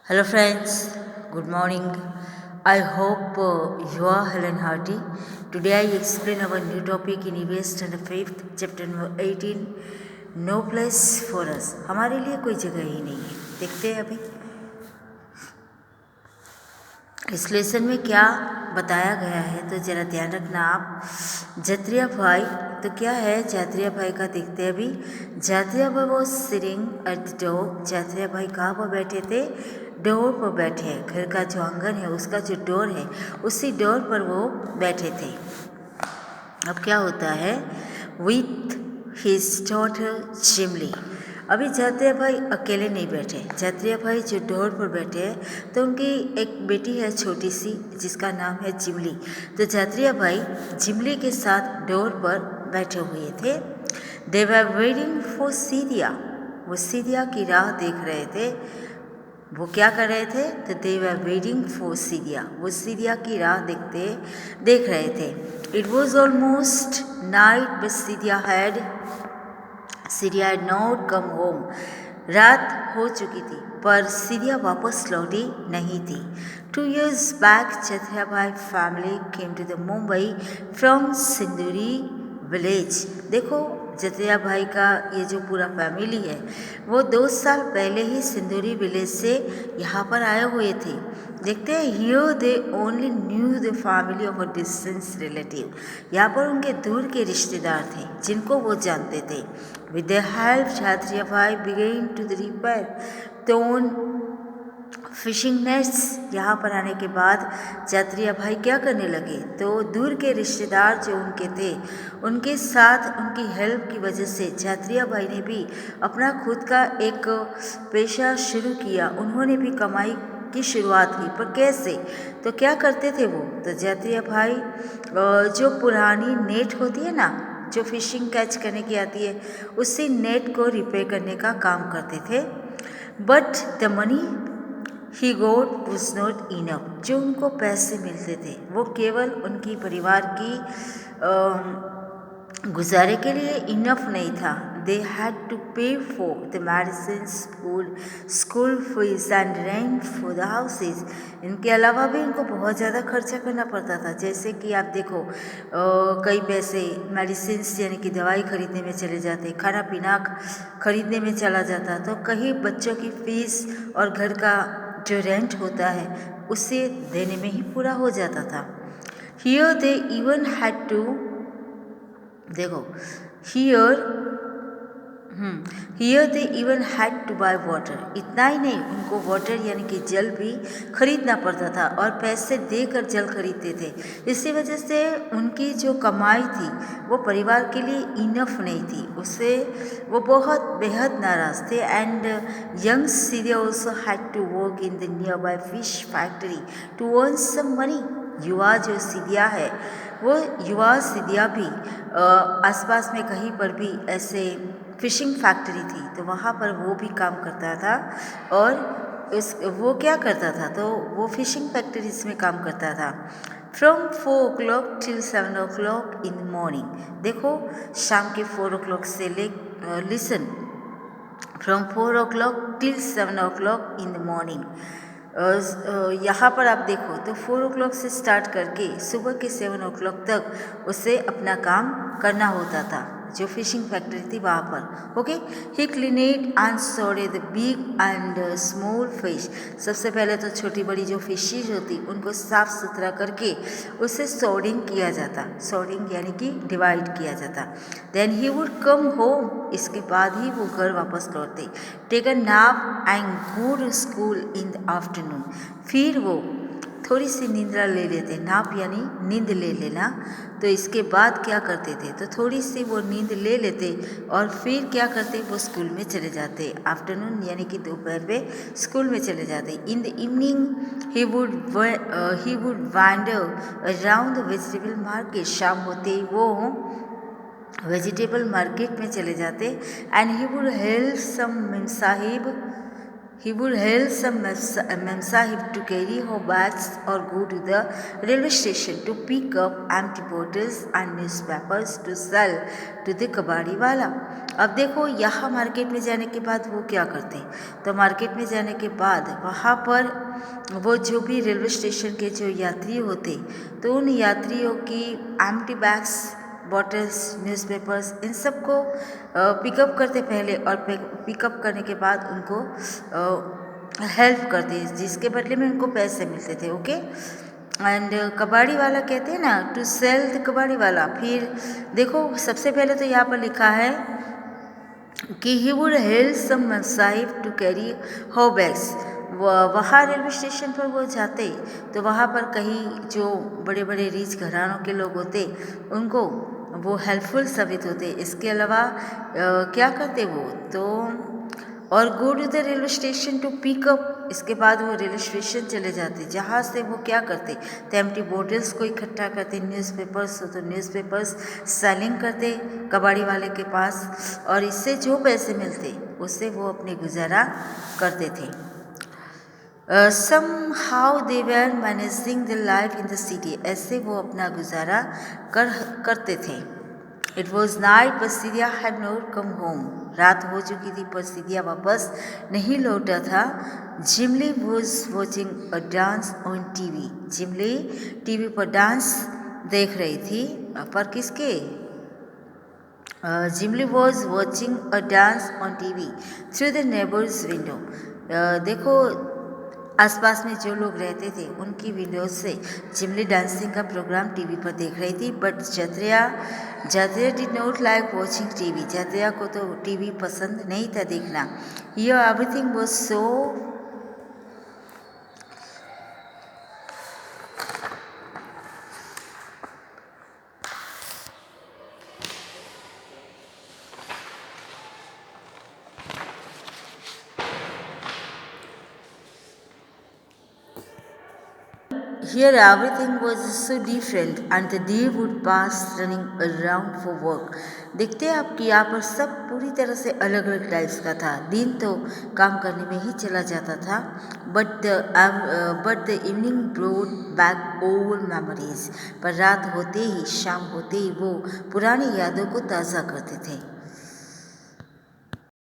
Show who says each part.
Speaker 1: Hello friends, good morning. I hope you are well and hearty. Today I explain our new topic in EVS standard 5th chapter number 18. No place for us. हमारे लिए कोई जगह ही नहीं है. देखते हैं अभी इस लेसन में क्या बताया गया है, तो जरा ध्यान रखना आप. जात्रिया भाई, तो क्या है जात्रिया भाई का देखते हैं अभी. जात्रिया भाई वो सिटिंग एट द डोर. जात्रिया भाई कहाँ पर बैठे थे? डोर पर बैठे हैं. घर का जो आंगन है उसका जो डोर है उसी डोर पर वो बैठे थे. अब क्या होता है, विथ हिज डॉटर चिमली. अभी जात्रिया भाई अकेले नहीं बैठे. जात्रिया भाई जो डोर पर बैठे हैं तो उनकी एक बेटी है छोटी सी जिसका नाम है चिमली. तो जात्रिया भाई चिमली के साथ डोर पर बैठे हुए थे. दे वर वेटिंग फॉर सीरिया. वो सीरिया की राह देख रहे थे. वो क्या कर रहे थे? तो दे वर वेटिंग फॉर सीरिया. वो सीरिया की राह देख रहे थे. It was almost night but Syria had not come home. रात हो चुकी थी पर सीरिया वापस लौटी नहीं थी. 2 years back जात्रिया भाई family came to the Mumbai from Sinduri village. देखो जात्रिया भाई का ये जो पूरा फैमिली है वो 2 साल पहले ही सिंदूरी विलेज से यहाँ पर आए हुए थे. देखते हैं, here they only new the family of a distance relative. यहाँ पर उनके दूर के रिश्तेदार थे जिनको वो जानते थे. विद द हेल्प जात्रिया भाई began to the repair torn fishing nets. यहाँ पर आने के बाद जात्रिया भाई क्या करने लगे, तो दूर के रिश्तेदार जो उनके थे उनके साथ उनकी हेल्प की वजह से जात्रिया भाई ने भी अपना खुद का एक पेशा शुरू किया. उन्होंने भी कमाई की शुरुआत की. पर कैसे? तो क्या करते थे वो? तो जात्रिया भाई जो पुरानी नेट होती है ना, जो फिशिंग कैच करने की आती है, उसी नेट को रिपेयर करने का काम करते थे. But the money he got was not enough. जो उनको पैसे मिलते थे वो केवल उनकी परिवार की गुजारे के लिए इनफ नहीं था. दे हैड टू पे for the medicine, school fees and rent for the houses. इनके अलावा भी इनको बहुत ज़्यादा खर्चा करना पड़ता था. जैसे कि आप देखो, कई पैसे मेडिसिन यानी कि दवाई खरीदने में चले जाते, खाना पीना खरीदने में चला जाता, तो कहीं बच्चों की फीस और घर का जो रेंट होता है उसे देने में ही पूरा हो जाता था. Here they even had to, देखो here they even had to buy water. इतना ही नहीं, उनको वाटर यानी कि जल भी खरीदना पड़ता था और पैसे देकर जल खरीदते थे. इसी वजह से उनकी जो कमाई थी वो परिवार के लिए इनफ नहीं थी. उससे वो बहुत बेहद नाराज थे. And young Siriya also had to work in the nearby fish factory to earn some money. युवा जो सीरिया है वो युवा सीरिया भी आसपास में कहीं पर भी ऐसे फिशिंग फैक्ट्री थी तो वहाँ पर वो भी काम करता था. और वो क्या करता था, तो वो फिशिंग फैक्ट्रीज में काम करता था. From 4 o'clock till 7 o'clock in the morning. देखो शाम के 4 o'clock से listen, from 4 o'clock till 7 o'clock in the morning. यहाँ पर आप देखो तो 4 o'clock से स्टार्ट करके सुबह के 7 o'clock तक उसे अपना काम करना होता था जो फिशिंग फैक्ट्री थी वहाँ पर. Okay, he cleaned and sorted the big and small fish. सबसे पहले तो छोटी बड़ी जो फिशेज होती उनको साफ सुथरा करके उसे सॉर्टिंग किया जाता. सॉर्टिंग यानी कि डिवाइड किया जाता. Then he would come home. इसके बाद ही वो घर वापस लौटते. Take a nap and go to school in the afternoon. फिर वो थोड़ी सी निंद्रा ले लेते. नाप यानी नींद ले लेना. तो इसके बाद क्या करते थे, तो थोड़ी सी वो नींद ले लेते और फिर क्या करते, वो स्कूल में चले जाते. आफ्टरनून यानी कि दोपहर में स्कूल में चले जाते. In the evening he would wander around the vegetable market. शाम होते ही वो वेजिटेबल मार्केट में चले जाते. And he would help some memsahib He would hail some memsahib to carry her bags or go to the railway station to pick up empty bottles and newspapers to sell to the कबाड़ी वाला। अब देखो यहाँ market में जाने के बाद वो क्या करते, तो मार्केट में जाने के बाद वहाँ पर वो जो भी रेलवे स्टेशन के जो यात्री होते, तो उन यात्रियों की एम्प्टी बैग्स, बॉटल्स, न्यूज़पेपर्स, इन सब को पिकअप करते पहले, और पिकअप करने के बाद उनको हेल्प करते, जिसके बदले में उनको पैसे मिलते थे। ओके, एंड कबाड़ी वाला कहते हैं ना, टू सेल द कबाड़ी वाला। फिर देखो सबसे पहले तो यहाँ पर लिखा है कि he would help some memsahibs to carry her bags. वहाँ रेलवे स्टेशन पर वो जाते तो वहाँ पर कहीं जो बड़े बड़े रिच घरानों के लोग होते उनको वो हेल्पफुल साबित होते। इसके अलावा क्या करते वो तो, और go to the railway station to pick up, इसके बाद वो रेलवे स्टेशन चले जाते जहाँ से वो क्या करते, तो एम्प्टी बोटल्स को इकट्ठा करते, न्यूज़पेपर्स हो तो न्यूज़पेपर्स सेलिंग करते कबाड़ी वाले के पास, और इससे जो पैसे मिलते उससे वो अपने गुजारा करते थे। somehow they were managing their life in the city, ऐसे वो अपना गुजारा करते थे। It was night but Syria had not come home, रात हो चुकी थी पर सीरिया वापस नहीं लौटा था। Jimli was watching a dance on TV, Jimli TV पर डांस देख रही थी, पर किसके, Jimli was watching a dance on TV through the neighbours window. देखो आसपास में जो लोग रहते थे उनकी विंडो से जिमली डांसिंग का प्रोग्राम टीवी पर देख रही थी। But Jatriya did not like watching TV, Jatriya को तो टीवी पसंद नहीं था देखना। Here everything was so Here everything was so different and the day would pass running around for work. देखते हैं आप कि यहाँ पर सब पूरी तरह से अलग अलग टाइप्स का था। दिन तो काम करने में ही चला जाता था, but the evening brought back old memories, पर रात होते ही, शाम होते ही वो पुरानी यादों को ताज़ा करते थे।